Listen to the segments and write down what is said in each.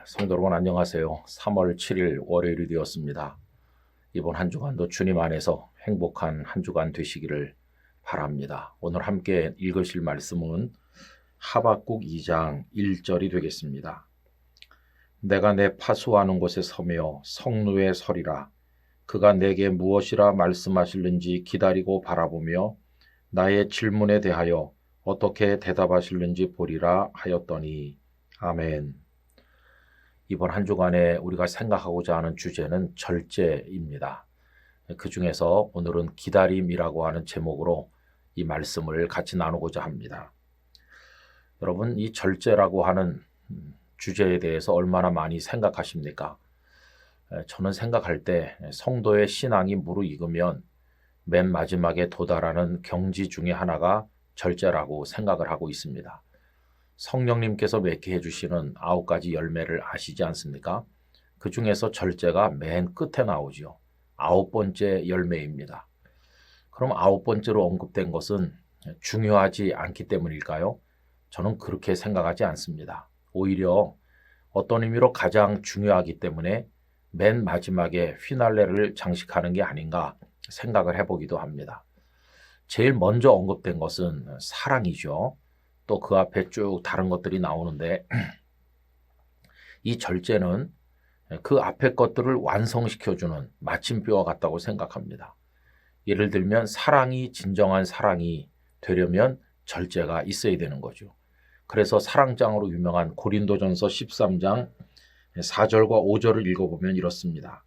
성도 여러분 안녕하세요. 3월 7일 월요일이 되었습니다. 이번 한 주간도 주님 안에서 행복한 한 주간 되시기를 바랍니다. 오늘 함께 읽으실 말씀은 하박국 2장 1절이 되겠습니다. 내가 내 파수하는 곳에 서며 성루에 서리라. 그가 내게 무엇이라 말씀하실는지 기다리고 바라보며 나의 질문에 대하여 어떻게 대답하실는지 보리라 하였더니. 아멘. 이번 한 주간에 우리가 생각하고자 하는 주제는 절제입니다. 그 중에서 오늘은 기다림이라고 하는 제목으로 이 말씀을 같이 나누고자 합니다. 여러분, 이 절제라고 하는 주제에 대해서 얼마나 많이 생각하십니까? 저는 생각할 때 성도의 신앙이 무르익으면 맨 마지막에 도달하는 경지 중에 하나가 절제라고 생각을 하고 있습니다. 성령님께서 맺게 해주시는 9가지 열매를 아시지 않습니까? 그 중에서 절제가 맨 끝에 나오죠. 9번째 열매입니다. 그럼 9번째로 언급된 것은 중요하지 않기 때문일까요? 저는 그렇게 생각하지 않습니다. 오히려 어떤 의미로 가장 중요하기 때문에 맨 마지막에 휘날레를 장식하는 게 아닌가 생각을 해보기도 합니다. 제일 먼저 언급된 것은 사랑이죠. 또 그 앞에 쭉 다른 것들이 나오는데 이 절제는 그 앞에 것들을 완성시켜주는 마침표와 같다고 생각합니다. 예를 들면 사랑이 진정한 사랑이 되려면 절제가 있어야 되는 거죠. 그래서 사랑장으로 유명한 고린도전서 13장 4절과 5절을 읽어보면 이렇습니다.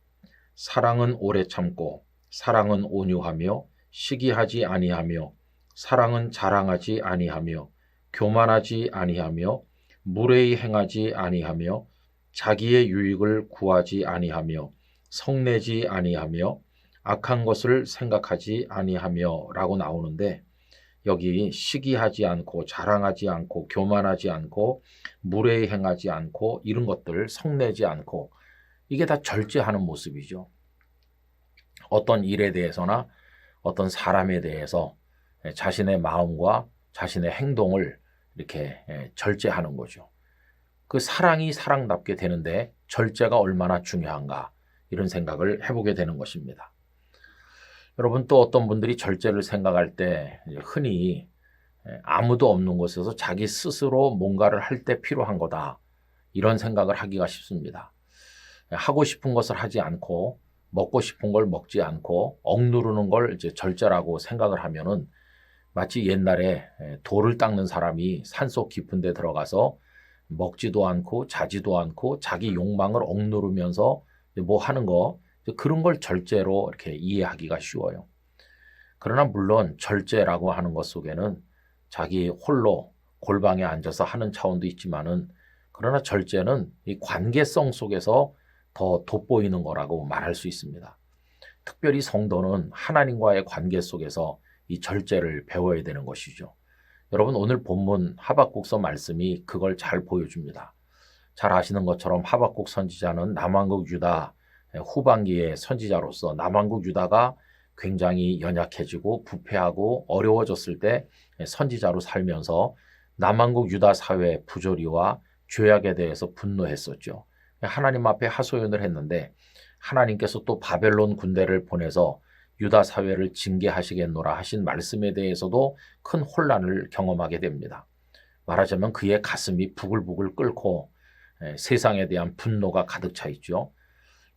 사랑은 오래 참고 사랑은 온유하며 시기하지 아니하며 사랑은 자랑하지 아니하며 교만하지 아니하며 무례히 행하지 아니하며 자기의 유익을 구하지 아니하며 성내지 아니하며 악한 것을 생각하지 아니하며 라고 나오는데, 여기 시기하지 않고 자랑하지 않고 교만하지 않고 무례히 행하지 않고 이런 것들 성내지 않고 이게 다 절제하는 모습이죠. 어떤 일에 대해서나 어떤 사람에 대해서 자신의 마음과 자신의 행동을 이렇게 절제하는 거죠. 그 사랑이 사랑답게 되는데 절제가 얼마나 중요한가 이런 생각을 해보게 되는 것입니다. 여러분, 또 어떤 분들이 절제를 생각할 때 흔히 아무도 없는 곳에서 자기 스스로 뭔가를 할 때 필요한 거다 이런 생각을 하기가 쉽습니다. 하고 싶은 것을 하지 않고 먹고 싶은 걸 먹지 않고 억누르는 걸 이제 절제라고 생각을 하면은 마치 옛날에 돌을 닦는 사람이 산속 깊은 데 들어가서 먹지도 않고 자지도 않고 자기 욕망을 억누르면서 뭐 하는 거, 그런 걸 절제로 이렇게 이해하기가 쉬워요. 그러나 물론 절제라고 하는 것 속에는 자기 홀로 골방에 앉아서 하는 차원도 있지만은, 그러나 절제는 이 관계성 속에서 더 돋보이는 거라고 말할 수 있습니다. 특별히 성도는 하나님과의 관계 속에서 이 절제를 배워야 되는 것이죠. 여러분, 오늘 본문 하박국서 말씀이 그걸 잘 보여줍니다. 잘 아시는 것처럼 하박국 선지자는 남왕국 유다 후반기의 선지자로서 남왕국 유다가 굉장히 연약해지고 부패하고 어려워졌을 때 선지자로 살면서 남왕국 유다 사회의 부조리와 죄악에 대해서 분노했었죠. 하나님 앞에 하소연을 했는데 하나님께서 또 바벨론 군대를 보내서 유다 사회를 징계하시겠노라 하신 말씀에 대해서도 큰 혼란을 경험하게 됩니다. 말하자면 그의 가슴이 부글부글 끓고 세상에 대한 분노가 가득 차 있죠.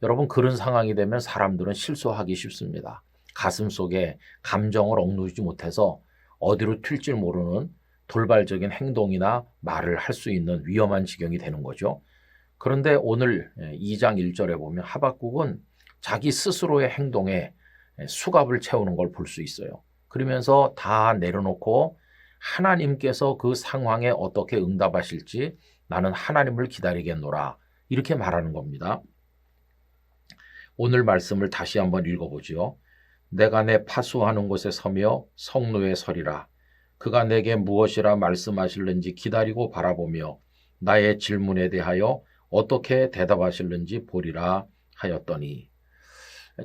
여러분, 그런 상황이 되면 사람들은 실수하기 쉽습니다. 가슴 속에 감정을 억누르지 못해서 어디로 튈지 모르는 돌발적인 행동이나 말을 할 수 있는 위험한 지경이 되는 거죠. 그런데 오늘 2장 1절에 보면 하박국은 자기 스스로의 행동에 수갑을 채우는 걸 볼 수 있어요. 그러면서 다 내려놓고 하나님께서 그 상황에 어떻게 응답하실지 나는 하나님을 기다리겠노라 이렇게 말하는 겁니다. 오늘 말씀을 다시 한번 읽어보지요. 내가 내 파수하는 곳에 서며 성루에 서리라. 그가 내게 무엇이라 말씀하실는지 기다리고 바라보며 나의 질문에 대하여 어떻게 대답하실는지 보리라 하였더니.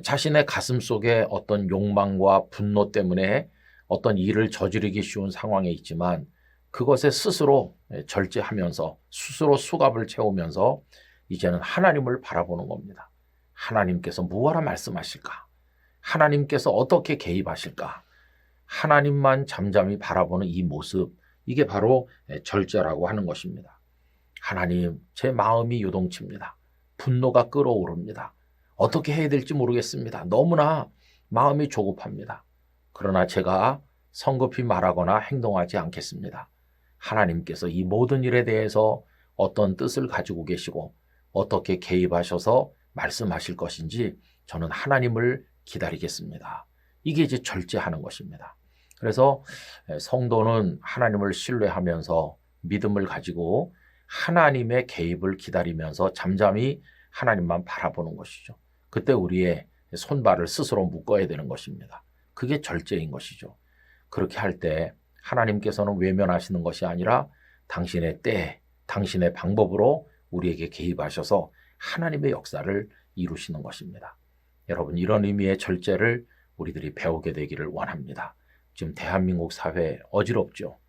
자신의 가슴 속에 어떤 욕망과 분노 때문에 어떤 일을 저지르기 쉬운 상황에 있지만 그것에 스스로 절제하면서 스스로 수갑을 채우면서 이제는 하나님을 바라보는 겁니다. 하나님께서 무엇라 말씀하실까? 하나님께서 어떻게 개입하실까? 하나님만 잠잠히 바라보는 이 모습, 이게 바로 절제라고 하는 것입니다. 하나님, 제 마음이 요동칩니다. 분노가 끓어오릅니다. 어떻게 해야 될지 모르겠습니다. 너무나 마음이 조급합니다. 그러나 제가 성급히 말하거나 행동하지 않겠습니다. 하나님께서 이 모든 일에 대해서 어떤 뜻을 가지고 계시고 어떻게 개입하셔서 말씀하실 것인지 저는 하나님을 기다리겠습니다. 이게 이제 절제하는 것입니다. 그래서 성도는 하나님을 신뢰하면서 믿음을 가지고 하나님의 개입을 기다리면서 잠잠히 하나님만 바라보는 것이죠. 그때 우리의 손발을 스스로 묶어야 되는 것입니다. 그게 절제인 것이죠. 그렇게 할 때 하나님께서는 외면하시는 것이 아니라 당신의 때, 당신의 방법으로 우리에게 개입하셔서 하나님의 역사를 이루시는 것입니다. 여러분, 이런 의미의 절제를 우리들이 배우게 되기를 원합니다. 지금 대한민국 사회 어지럽죠.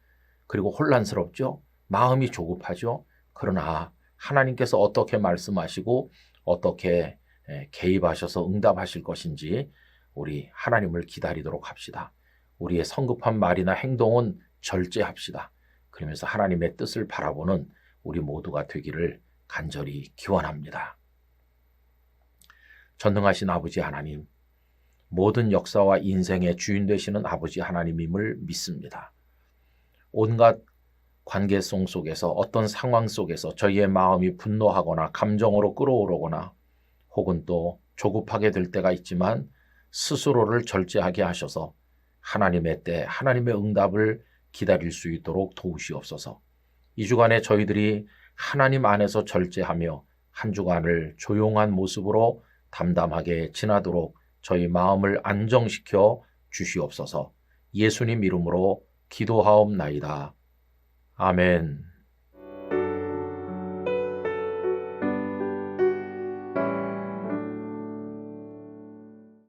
그리고 혼란스럽죠. 마음이 조급하죠. 그러나 하나님께서 어떻게 말씀하시고 어떻게 개입하셔서 응답하실 것인지 우리 하나님을 기다리도록 합시다. 우리의 성급한 말이나 행동은 절제합시다. 그러면서 하나님의 뜻을 바라보는 우리 모두가 되기를 간절히 기원합니다. 전능하신 아버지 하나님, 모든 역사와 인생의 주인 되시는 아버지 하나님임을 믿습니다. 온갖 관계성 속에서 어떤 상황 속에서 저희의 마음이 분노하거나 감정으로 끌어오르거나 혹은 또 조급하게 될 때가 있지만 스스로를 절제하게 하셔서 하나님의 때, 하나님의 응답을 기다릴 수 있도록 도우시옵소서. 이 주간에 저희들이 하나님 안에서 절제하며 한 주간을 조용한 모습으로 담담하게 지나도록 저희 마음을 안정시켜 주시옵소서. 예수님 이름으로 기도하옵나이다. 아멘.